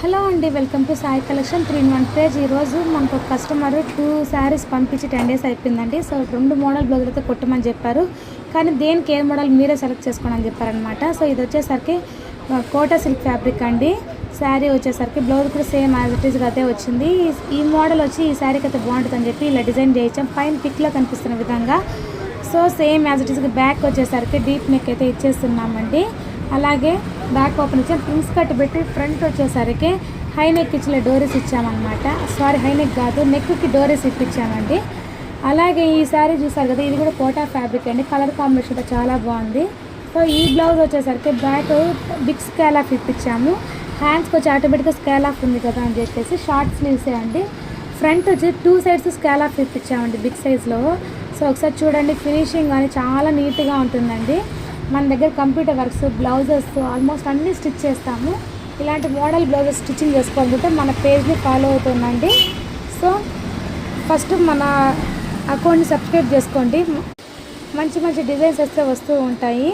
Hello అండి, welcome to Sai collection 3-in-1 page. ఈరోజు మనకు ఒక కస్టమర్ 2 శారీస్ పంపించి 10 days అయిపోయిందండి. సో 2 మోడల్ బ్లౌజులు అయితే కొట్టమని చెప్పారు, కానీ దేనికి ఏ మోడల్ మీరే సెలెక్ట్ చేసుకోండి అని చెప్పారనమాట. సో ఇది వచ్చేసరికి కోటా సిల్క్ ఫ్యాబ్రిక్ అండి. శారీ వచ్చేసరికి బ్లౌజ్ కూడా సేమ్ యాజ్ ఇట్ ఈస్గా అయితే వచ్చింది. ఈ మోడల్ వచ్చి ఈ శారీకి అయితే బాగుంటుంది అని చెప్పి ఇలా డిజైన్ చేయించాం, పైన పిక్లో కనిపిస్తున్న విధంగా. సో సేమ్ యాజ్ ఇట్ ఈస్గా బ్యాక్ వచ్చేసరికి డీప్ నెక్ అయితే ఇచ్చేస్తున్నామండి. అలాగే బ్యాక్ ఓపెన్ ఇచ్చాం, ప్రిన్స్ కట్ పెట్టి ఫ్రంట్ వచ్చేసరికి హై నెక్ ఇచ్చిన డోరీస్ ఇచ్చామన్నమాట. హై నెక్ కాదు, నెక్కి డోరీస్ ఇప్పించామండి. అలాగే ఈ శారీ చూసారు కదా, ఇది కూడా కోటా ఫ్యాబ్రిక్ అండి. కలర్ కాంబినేషన్ చాలా బాగుంది. సో ఈ బ్లౌజ్ వచ్చేసరికి బ్యాక్ బిగ్ స్కేల్ ఆఫ్ ఇప్పించాము. హ్యాండ్స్కి వచ్చి ఆటోమేటిక్గా స్కేల్ ఆఫ్ ఉంది కదా అని చెప్పేసి షార్ట్ స్లీవ్సే అండి. ఫ్రంట్ వచ్చి 2 sides స్కేల్ ఆఫ్ ఇప్పించామండి బిగ్ సైజ్లో. సో ఒకసారి చూడండి, ఫినిషింగ్ కానీ చాలా నీట్గా ఉంటుందండి. మన దగ్గర కంప్యూటర్ వర్క్స్, బ్లౌజెస్ ఆల్మోస్ట్ అన్నీ స్టిచ్ చేస్తాము. ఇలాంటి మోడల్ బ్లౌజెస్ స్టిచ్చింగ్ చేసుకోవాలంటే మన పేజ్ని ఫాలో అవుతుందండి. సో ఫస్ట్ మన అకౌంట్ని సబ్స్క్రైబ్ చేసుకోండి, మంచి మంచి డిజైన్స్ వస్తూ ఉంటాయి.